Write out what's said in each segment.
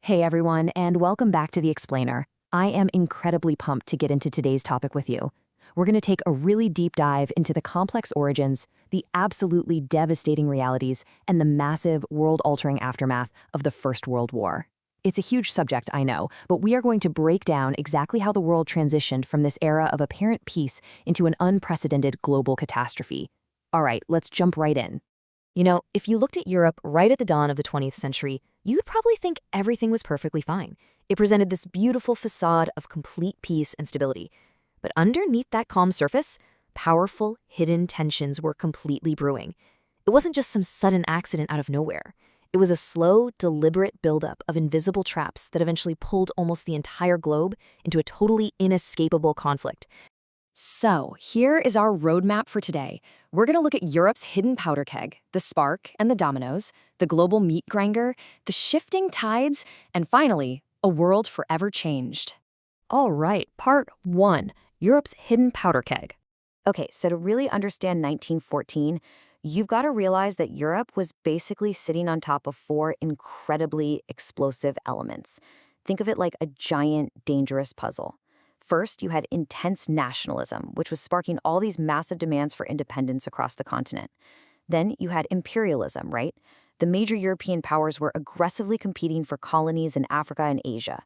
Hey everyone, and welcome back to The Explainer. I am incredibly pumped to get into today's topic with you. We're going to take a really deep dive into the complex origins, the absolutely devastating realities, and the massive, world-altering aftermath of the First World War. It's a huge subject, I know, but we are going to break down exactly how the world transitioned from this era of apparent peace into an unprecedented global catastrophe. All right, let's jump right in. You know, if you looked at Europe right at the dawn of the 20th century, you'd probably think everything was perfectly fine. It presented this beautiful facade of complete peace and stability. But underneath that calm surface, powerful, hidden tensions were completely brewing. It wasn't just some sudden accident out of nowhere. It was a slow, deliberate buildup of invisible traps that eventually pulled almost the entire globe into a totally inescapable conflict. So, here is our roadmap for today. We're going to look at Europe's hidden powder keg, the spark and the dominoes, the global meat grinder, the shifting tides, and finally, a world forever changed. All right, part 1, Europe's hidden powder keg. Okay, so to really understand 1914, you've got to realize that Europe was basically sitting on top of 4 incredibly explosive elements. Think of it like a giant, dangerous puzzle. First, you had intense nationalism, which was sparking all these massive demands for independence across the continent. Then you had imperialism, right? The major European powers were aggressively competing for colonies in Africa and Asia.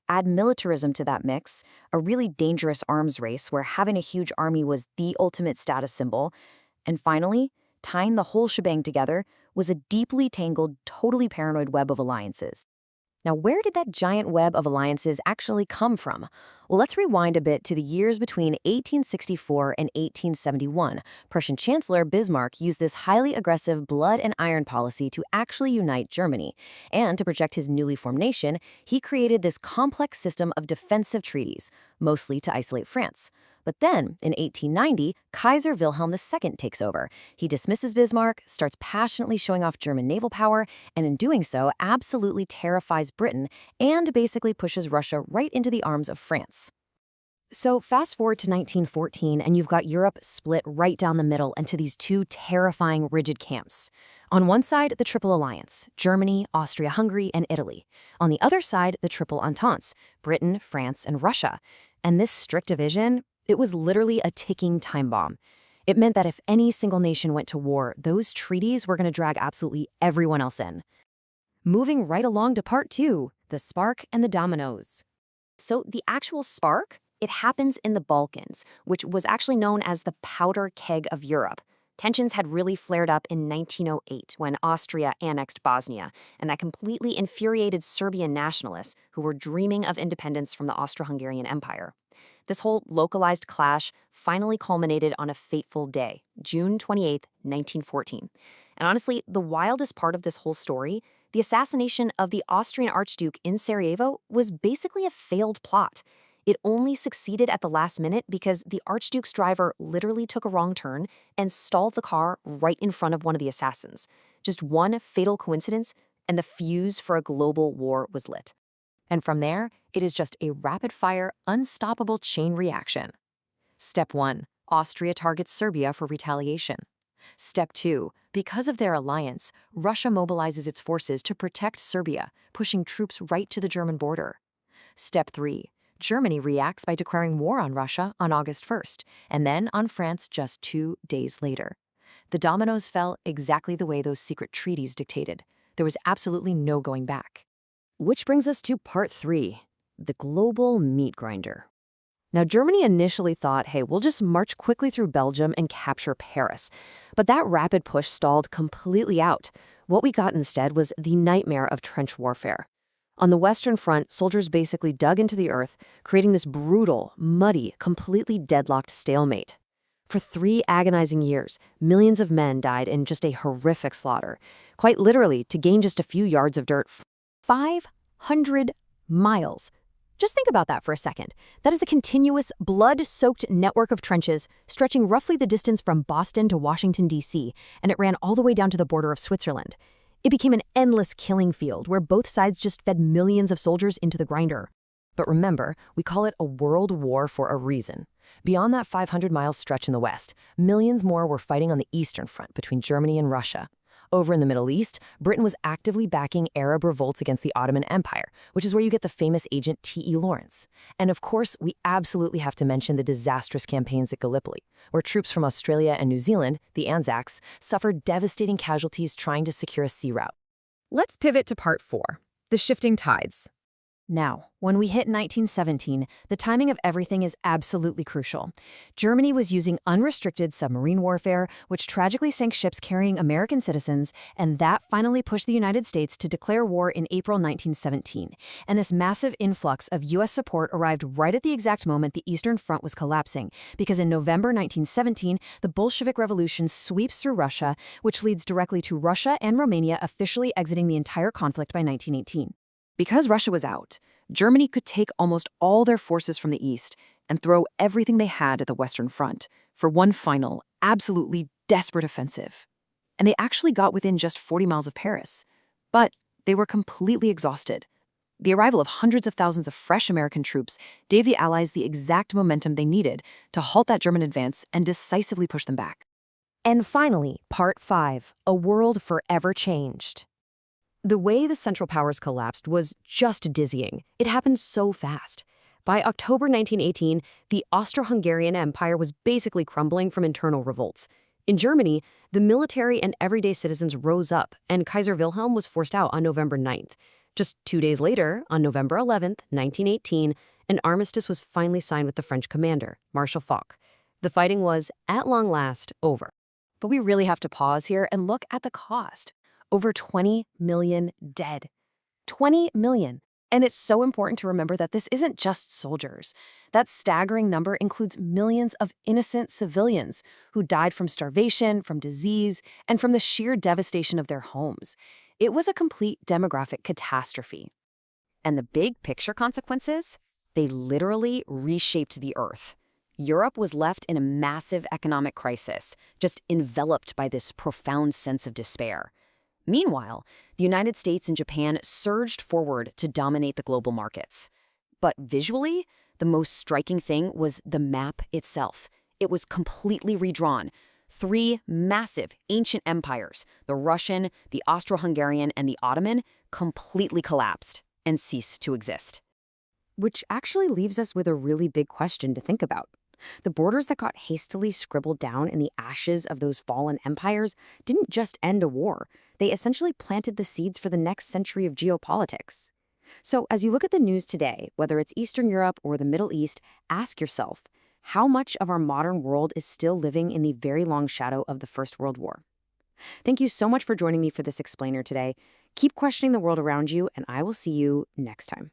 Add militarism to that mix, a really dangerous arms race where having a huge army was the ultimate status symbol. And finally, tying the whole shebang together was a deeply tangled, totally paranoid web of alliances. Now, where did that giant web of alliances actually come from? Well, let's rewind a bit to the years between 1864 and 1871. Prussian Chancellor Bismarck used this highly aggressive blood and iron policy to actually unite Germany. And to protect his newly formed nation, he created this complex system of defensive treaties, mostly to isolate France. But then, in 1890, Kaiser Wilhelm II takes over. He dismisses Bismarck, starts passionately showing off German naval power, and in doing so, absolutely terrifies Britain and basically pushes Russia right into the arms of France. So fast forward to 1914, and you've got Europe split right down the middle into these two terrifying, rigid camps. On one side, the Triple Alliance, Germany, Austria-Hungary, and Italy. On the other side, the Triple Ententes, Britain, France, and Russia. And this strict division, it was literally a ticking time bomb. It meant that if any single nation went to war, those treaties were going to drag absolutely everyone else in. Moving right along to part 2, the spark and the dominoes. So the actual spark, it happens in the Balkans, which was actually known as the powder keg of Europe. Tensions had really flared up in 1908 when Austria annexed Bosnia, and that completely infuriated Serbian nationalists who were dreaming of independence from the Austro-Hungarian Empire. This whole localized clash finally culminated on a fateful day, June 28, 1914. And honestly, the wildest part of this whole story, the assassination of the Austrian Archduke in Sarajevo, was basically a failed plot. It only succeeded at the last minute because the Archduke's driver literally took a wrong turn and stalled the car right in front of one of the assassins. Just one fatal coincidence, and the fuse for a global war was lit. And from there, it is just a rapid-fire, unstoppable chain reaction. Step 1. Austria targets Serbia for retaliation. Step 2. Because of their alliance, Russia mobilizes its forces to protect Serbia, pushing troops right to the German border. Step 3. Germany reacts by declaring war on Russia on August 1st, and then on France just 2 days later. The dominoes fell exactly the way those secret treaties dictated. There was absolutely no going back. Which brings us to part 3, the global meat grinder. Now, Germany initially thought, hey, we'll just march quickly through Belgium and capture Paris. But that rapid push stalled completely out. What we got instead was the nightmare of trench warfare. On the Western Front, soldiers basically dug into the earth, creating this brutal, muddy, completely deadlocked stalemate. For 3 agonizing years, millions of men died in just a horrific slaughter. Quite literally, to gain just a few yards of dirt, 500 miles. Just think about that for a second. That is a continuous, blood-soaked network of trenches stretching roughly the distance from Boston to Washington, D.C., and it ran all the way down to the border of Switzerland. It became an endless killing field where both sides just fed millions of soldiers into the grinder. But remember, we call it a world war for a reason. Beyond that 500-mile stretch in the west, millions more were fighting on the Eastern Front between Germany and Russia. Over in the Middle East, Britain was actively backing Arab revolts against the Ottoman Empire, which is where you get the famous agent T.E. Lawrence. And of course, we absolutely have to mention the disastrous campaigns at Gallipoli, where troops from Australia and New Zealand, the Anzacs, suffered devastating casualties trying to secure a sea route. Let's pivot to part 4, the shifting tides. Now, when we hit 1917, the timing of everything is absolutely crucial. Germany was using unrestricted submarine warfare, which tragically sank ships carrying American citizens, and that finally pushed the United States to declare war in April 1917. And this massive influx of U.S. support arrived right at the exact moment the Eastern Front was collapsing, because in November 1917, the Bolshevik Revolution sweeps through Russia, which leads directly to Russia and Romania officially exiting the entire conflict by 1918. Because Russia was out, Germany could take almost all their forces from the east and throw everything they had at the Western Front for one final, absolutely desperate offensive. And they actually got within just 40 miles of Paris. But they were completely exhausted. The arrival of hundreds of thousands of fresh American troops gave the Allies the exact momentum they needed to halt that German advance and decisively push them back. And finally, Part 5, a world forever changed. The way the Central Powers collapsed was just dizzying. It happened so fast. By October 1918, the Austro-Hungarian Empire was basically crumbling from internal revolts. In Germany, the military and everyday citizens rose up, and Kaiser Wilhelm was forced out on November 9th. Just 2 days later, on November 11th, 1918, an armistice was finally signed with the French commander, Marshal Foch. The fighting was, at long last, over. But we really have to pause here and look at the cost. Over 20 million dead. 20 million. And it's so important to remember that this isn't just soldiers. That staggering number includes millions of innocent civilians who died from starvation, from disease, and from the sheer devastation of their homes. It was a complete demographic catastrophe. And the big picture consequences? They literally reshaped the earth. Europe was left in a massive economic crisis, just enveloped by this profound sense of despair. Meanwhile, the United States and Japan surged forward to dominate the global markets. But visually, the most striking thing was the map itself. It was completely redrawn. 3 massive ancient empires, the Russian, the Austro-Hungarian, and the Ottoman, completely collapsed and ceased to exist. Which actually leaves us with a really big question to think about. The borders that got hastily scribbled down in the ashes of those fallen empires didn't just end a war. They essentially planted the seeds for the next century of geopolitics. So as you look at the news today, whether it's Eastern Europe or the Middle East, ask yourself, how much of our modern world is still living in the very long shadow of the First World War? Thank you so much for joining me for this explainer today. Keep questioning the world around you, and I will see you next time.